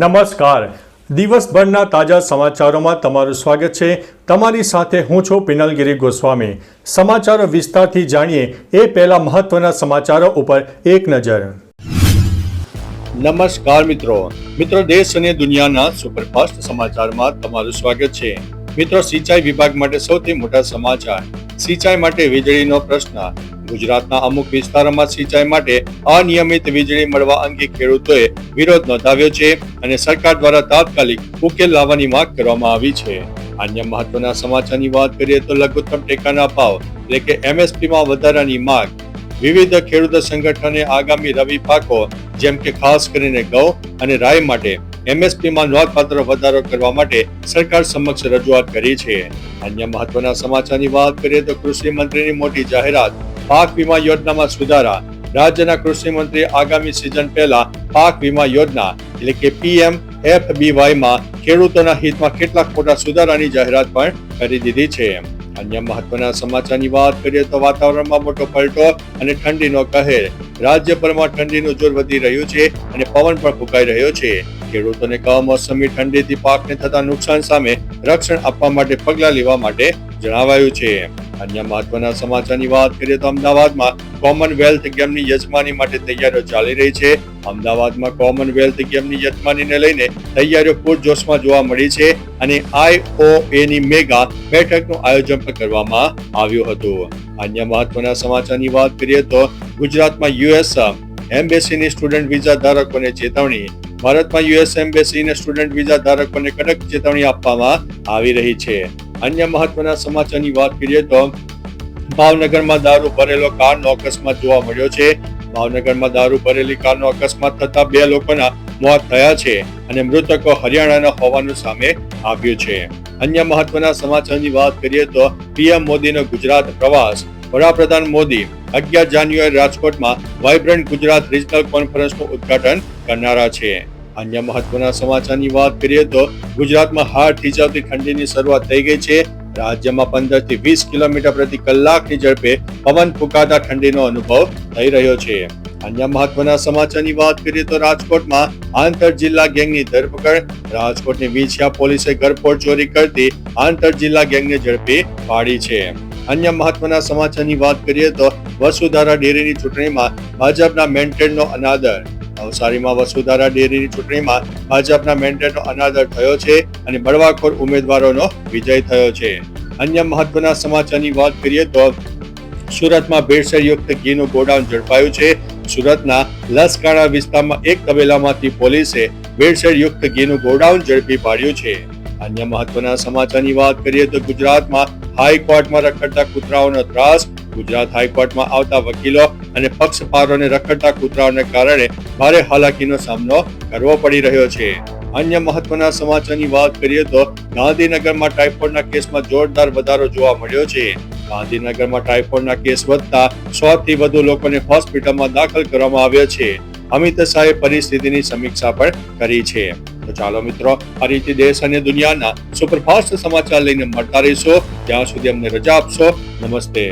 નમસ્કાર. દિવસભરના તાજા સમાચારોમાં તમારું સ્વાગત છે. તમારી સાથે હું છું પિનલગીરી ગોસ્વામી. સમાચારો વિસ્તારથી જાણીએ એ પહેલા મહત્વના સમાચારો ઉપર એક નજર. નમસ્કાર મિત્રો, દેશ અને દુનિયાના સુપરફાસ્ટ સમાચારમાં તમારું સ્વાગત છે. મિત્રો, સિંચાઈ વિભાગ માટે સૌથી મોટા સમાચાર. સિંચાઈ માટે વીજળીનો પ્રશ્ન. ગુજરાતના અમુક વિસ્તારોમાં સિંચાઈ માટે અનિયમિત વીજળી મળવા અંગે ખેડૂતોએ વિરોધ નોંધાવ્યો છે અને સરકાર દ્વારા તાત્કાલિક ઉકેલ લાવવાની માંગ કરવામાં આવી છે. અન્ય મહત્વના સમાચારની વાત કરીએ તો લઘુત્તમ ટેકાના ભાવ એટલે કે MSPમાં વધારાની માંગ. વિવિધ ખેડૂત સંગઠને આગામી રવિ પાકો જેમ કે ખાસ કરીને ઘઉં અને રાઈ માટે MSPમાં નોંધપાત્ર વધારો કરવા માટે સરકાર સમક્ષ રજૂઆત કરી છે. અન્ય મહત્વના સમાચારની વાત કરીએ તો કૃષિ મંત્રીની મોટી જાહેરાત. પાક વીમા યોજનામાં સુધારા. રાજ્યના કૃષિ મંત્રીએ આગામી સિઝન પહેલા પાક વીમા યોજના એટલે કે PMFBY માં ખેડૂતોના હિતમાં કેટલાક મોટા સુધારાની જાહેરાત પણ કરી દીધી છે. અન્ય મહત્વના સમાચારની વાત કરીએ તો વાતાવરણમાં મોટો પલટો અને ઠંડીનો કહેર. રાજ્યભરમાં ઠંડીનું જોર વધી રહ્યું છે અને પવન પણ ફૂંકાઈ રહ્યો છે. ખેડૂતોને કમોસમી ઠંડીથી પાકને થતા નુકસાન સામે રક્ષણ આપવા માટે પગલાં લેવા માટે જણાવાયું છે. અન્ય મહત્વના સમાચારની વાત કરીએ તો અમદાવાદમાં કોમનવેલ્થ ગેમની યજમાની માટે તૈયારીઓ ચાલી રહી છે. અમદાવાદમાં કોમનવેલ્થ ગેમની યજમાનીને લઈને તૈયારીઓ પૂરજોશમાં જોવા મળી છે અને IOAની મેગા બેઠકનું આયોજન પણ કરવામાં આવ્યું હતું. અન્ય મહત્વના સમાચારની વાત કરીએ તો ગુજરાતમાં US એમ્બેસીની સ્ટુડન્ટ વિઝા ધારકોને ચેતવણી. ભારતમાં US એમ્બેસીને સ્ટુડન્ટ વિઝા ધારકોને કડક ચેતવણી આપવામાં આવી રહી છે. અન્ય મહત્વના સમાચારની વાત કરીએ તો ભાવનગરમાં દારૂ ભરેલો કારનો અકસ્માત જોવા મળ્યો છે. ભાવનગરમાં દારૂ ભરેલી કારનો અકસ્માત થતા 2 લોકોના મોત થયા છે અને મૃતકો હરિયાણાના હોવાનું સામે આવ્યું છે. અન્ય મહત્વના સમાચારની વાત કરીએ તો PM મોદીનો ગુજરાત પ્રવાસ. વડાપ્રધાન મોદી 11 જાન્યુઆરી રાજકોટમાં વાઇબ્રન્ટ ગુજરાત રિજનલ કોન્ફરન્સનું ઉદ્ઘાટન કરનારા છે. અન્ય મહત્વના સમાચારની વાત કરીએ તો ગુજરાતમાં હાડ થીજાવતી ઠંડીની શરૂઆત થઈ ગઈ છે. રાજ્યમાં 15 થી 20 કિલોમીટર પ્રતિ કલાકની ઝડપે પવન ફૂંકાતા ઠંડીનો અનુભવ થઈ રહ્યો છે. અન્ય મહત્વના સમાચારની વાત કરીએ તો રાજકોટમાં આંતર જિલ્લા ગેંગની ધરપકડ. રાજકોટની વિછિયા પોલીસે ઘરફોડ ચોરી કરતી આંતર જિલ્લા ગેંગને ઝડપી પાડી છે. અન્ય મહત્વના સમાચારની વાત કરીએ તો વસુધારા ડેરીની ચૂંટણીમાં ભાજપના મેન્ટેનનો અનાદર. નવસારીમાં વસુધારા ડેરીની ચૂંટણીમાં ભાજપના મેન્ટેનનો અનાદર થયો છે અને બળવાખોર ઉમેદવારોનો વિજય થયો છે. અન્ય મહત્વના સમાચારની વાત કરીએ તો સુરતમાં ભેળસેળયુક્ત ઘીનું ગોડાઉન ઝડપાયું છે. સુરતના લસકાણા વિસ્તારમાં એક તબેલામાંથી પોલીસે ભેળસેળયુક્ત ઘીનું ગોડાઉન ઝડપી પાડ્યું છે. અન્ય મહત્વના સમાચારની વાત કરીએ તો ગુજરાતમાં હાઈકોર્ટમાં રખડતા કૂતરાઓનો ત્રાસ. ગુજરાત હાઈકોર્ટમાં આવતા વકીલો અને પક્ષકારોને રખડતા કૂતરાઓને કારણે ભારે હાલાકીનો સામનો કરવો પડી રહ્યો છે. અન્ય મહત્વના સમાચારની વાત કરીએ તો ગાંધીનગરમાં ટાઇફોઇડના કેસમાં જોરદાર વધારો જોવા મળ્યો છે. ગાંધીનગરમાં ટાઇફોઇડના કેસ વધતા 100 થી વધુ લોકોને હોસ્પિટલમાં દાખલ કરવામાં આવ્યા છે. અમિત શાહે પરિસ્થિતિની સમીક્ષા પણ કરી છે. તો ચાલો મિત્રો, આ રીતે દેશ અને દુનિયાના સુપરફાસ્ટ સમાચાર લઈને મળતા રહીશો. ત્યાં સુધી અમને રજા આપશો. નમસ્તે.